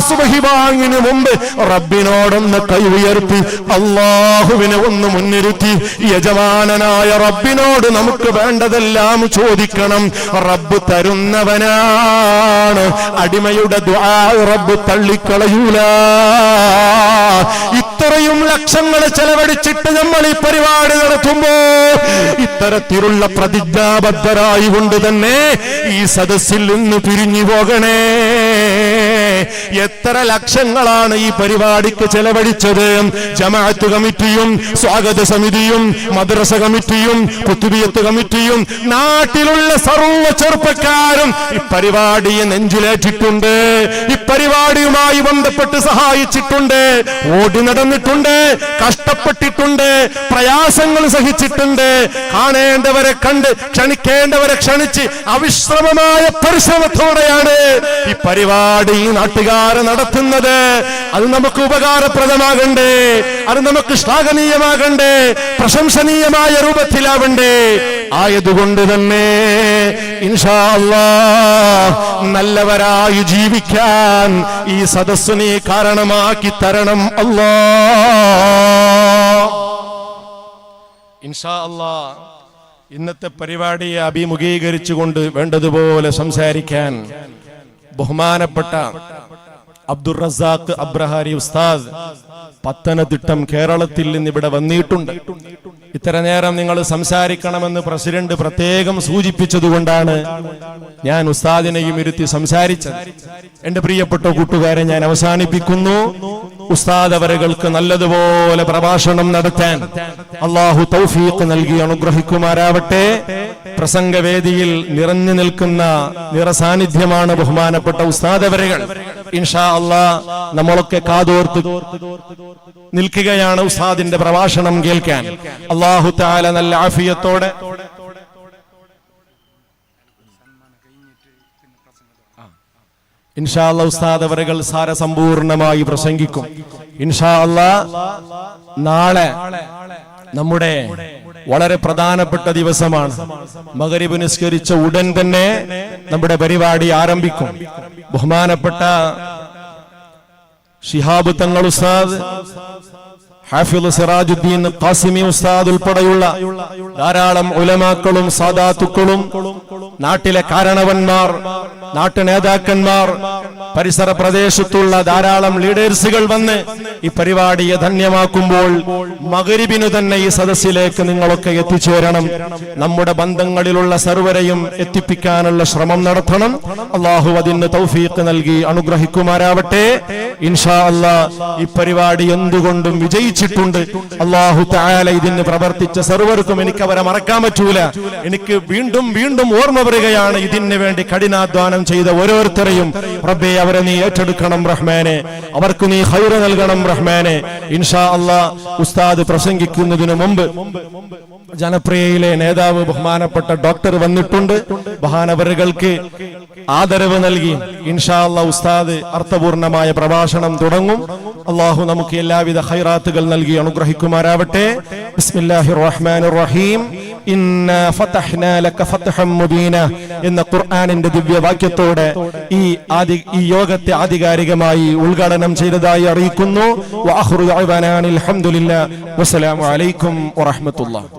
സുബ്ഹി ബാങ്കിന് മുമ്പ് റബ്ബിനോടൊന്ന് കൈ ഉയർത്തി അല്ലാഹുവിനെ ഒന്ന് മുൻനിർത്തി യജമാനനായ റബ്ബിനോട് നമുക്ക് വേണ്ടതെല്ലാം ചോദിക്കണം. റബ്ബ് തരുന്നവനാണ്. അടിമയുടെ ദുആ റബ്ബ് തള്ളിക്കളയൂല. ഇത്രയും ലക്ഷങ്ങൾ ചെലവഴിച്ചിട്ട് നമ്മൾ ഈ പരിപാടി നടത്തുമ്പോ ഇത്തരത്തിലുള്ള പ്രതിജ്ഞാബദ്ധരായി കൊണ്ട് തന്നെ ഈ സദസ്സിൽ നിന്ന് പിരിഞ്ഞു പോകണേ. എത്ര ലക്ഷങ്ങളാണ് ഈ പരിപാടിക്ക് ചെലവഴിച്ചത്. ജമാഅത്ത് കമ്മിറ്റിയും സ്വാഗത സമിതിയും മദ്രസ കമ്മിറ്റിയും കുത്തുബിയത്ത് കമ്മിറ്റിയും നാട്ടിലുള്ള സർവ്വ ചെറുപ്പക്കാരും ഈ പരിപാടിയെ നെഞ്ചിലേറ്റിട്ടുണ്ട്. ഈ പരിപാടിയുമായി ബന്ധപ്പെട്ട് സഹായിച്ചിട്ടുണ്ട്, ഓടി നടന്നിട്ടുണ്ട്, കഷ്ടപ്പെട്ടിട്ടുണ്ട്, പ്രയാസങ്ങൾ സഹിച്ചിട്ടുണ്ട്. കാണേണ്ടവരെ കണ്ട്, ക്ഷണിക്കേണ്ടവരെ ക്ഷണിച്ച് അവിശ്രമമായ പരിശ്രമത്തോടെയാണ് ഈ പരിപാടി നാട്ടുകാരെ നടത്തുന്നത്. അത് നമുക്ക് ഉപകാരപ്രദമാകണ്ടേ, അത് നമുക്ക് ശ്ലാഘനീയമാകണ്ടേ, പ്രശംസനീയമായ രൂപത്തിലാവണ്ടേ. ആയതുകൊണ്ട് തന്നെ ഇൻഷാ അല്ലാഹ് നല്ലവരായി ജീവിക്കാൻ ഈ സദസ്സിനെ കാരണമാക്കി തരണം അല്ലാഹ്. ഇൻഷാ അല്ലാഹ് ഇന്നത്തെ പരിപാടിയെ അഭിമുഖീകരിച്ചുകൊണ്ട് വേണ്ടതുപോലെ സംസാരിക്കാൻ ബഹുമാനപ്പെട്ട അബ്ദുർ റസാഖ് അബ്രഹാരി ഉസ്താദ് പത്തനംതിട്ടം കേരളത്തിൽ നിന്ന് ഇവിടെ വന്നിട്ടുണ്ട്. ഇത്ര നേരം നിങ്ങൾ സംസാരിക്കണമെന്ന് പ്രസിഡന്റ് പ്രത്യേകം സൂചിപ്പിച്ചതുകൊണ്ടാണ് ഞാൻ ഉസ്താദിനെയും ഇരുത്തി സംസാരിച്ചത്. എന്റെ പ്രിയപ്പെട്ട കൂട്ടുകാരെ, ഞാൻ അവസാനിപ്പിക്കുന്നു. ഉസ്താദ് അവരുകൾക്ക് നല്ലതുപോലെ പ്രഭാഷണം നടത്താൻ അള്ളാഹു തൗഫീഖ് നൽകി അനുഗ്രഹിക്കുമാരാവട്ടെ. പ്രസംഗവേദിയിൽ നിറഞ്ഞു നിൽക്കുന്ന നിറസാന്നിധ്യമാണ് ബഹുമാനപ്പെട്ട ഉസ്താദ് അവരുകൾ. ഇൻഷാ അല്ലാഹ് നമ്മളൊക്കെ കാതോർത്ത് നിൽക്കുകയാണ് ഉസ്താദിന്റെ പ്രഭാഷണം കേൾക്കാൻ. അല്ലാഹു തആല നല്ല ആഫിയത്തോടെ ഇൻഷാ അല്ലാഹ് ഉസ്താദ് അവരുകൾ സാരസമ്പൂർണമായി പ്രസംഗിക്കും. ഇൻഷാ അല്ലാഹ് നാളെ നമ്മുടെ വളരെ പ്രധാനപ്പെട്ട ദിവസമാണ്. മഗ്രിബ് നിസ്കരിച്ച ഉടൻ തന്നെ നമ്മുടെ പരിപാടി ആരംഭിക്കും. ബഹുമാനപ്പെട്ട ശിഹാബ് തങ്ങൾ ഉസ്താദ്, ഹാഫിള് സിറാജുദ്ദീൻ ഖാസിമി ഉസ്താദ് ഉൾപ്പെടെയുള്ള ധാരാളം ഉലമാക്കളും സാദാത്തുക്കളും നാട്ടിലെ കാരണവന്മാർ, നാട്ടു നേതാക്കന്മാർ, പരിസര പ്രദേശത്തുള്ള ധാരാളം ലീഡേഴ്സുകൾ വന്ന് ഈ പരിപാടിയെ ധന്യമാക്കുമ്പോൾ മഗ്രിബിനു തന്നെ ഈ സദസ്സിലേക്ക് നിങ്ങളൊക്കെ എത്തിച്ചേരണം. നമ്മുടെ ബന്ധങ്ങളിലുള്ള സർവരെയും എത്തിപ്പിക്കാനുള്ള ശ്രമം നടത്തണം. അള്ളാഹു അതിന് തൗഫീഖ് നൽകി അനുഗ്രഹിക്കുമാരാവട്ടെ. ഇൻഷാ അല്ലാഹ് ഈ പരിപാടി എന്തുകൊണ്ടും വിജയിച്ചിട്ടുണ്ട്. അള്ളാഹു തആല ഇതിന് പ്രവർത്തിച്ച സർവർക്കും എനിക്ക് അവരെ മറക്കാൻ പറ്റൂല. എനിക്ക് വീണ്ടും വീണ്ടും ഓർമ്മ വരികയാണ് ഇതിന് വേണ്ടി കഠിനാധ്വാനം ചെയ്ത ഓരോരുത്തരെയും. റബ്ബേ, അവരെ നീ ഏറ്റെടുക്കണം റഹ്മാനെ, അവർക്ക് നീ ഖൈർ നൽകണം റഹ്മാനെ. ഇൻഷാ അല്ലാഹ് ഉസ്താദ് പ്രസംഗിക്കുന്നതിനു മുമ്പ് ജനപ്രിയയിലെ നേതാവ് ബഹുമാനപ്പെട്ട ഡോക്ടർ വന്നിട്ടുണ്ട്. മഹാനവറുകൾക്ക് ആദരവ് നൽകി ഇൻഷാ അല്ലാഹ് ഉസ്താദ് അർത്ഥപൂർണമായ പ്രഭാഷണം തുടങ്ങും. അല്ലാഹു നമുക്ക് എല്ലാവിധ ഖൈറാത്തുകൾ നൽകി അനുഗ്രഹിക്കുമാരാവട്ടെ. ബിസ്മില്ലാഹിർ റഹ്മാനിർ റഹീം. ഇന്നാ ഫതഹ്നാ ലക ഫത്ഹൻ മുബീന എന്ന ഖുർആനിന്റെ ദിവ്യവാക്യത്തോടെ ഈ യോഗത്തെ ആധികാരികമായി ഉദ്ഘാടനം ചെയ്തതായി അറിയിക്കുന്നു. വആഖിറു ദഅവാനാ അൽഹംദുലില്ലാഹി വസ്സലാമു അലൈക്കും വറഹ്മത്തുള്ളാഹി.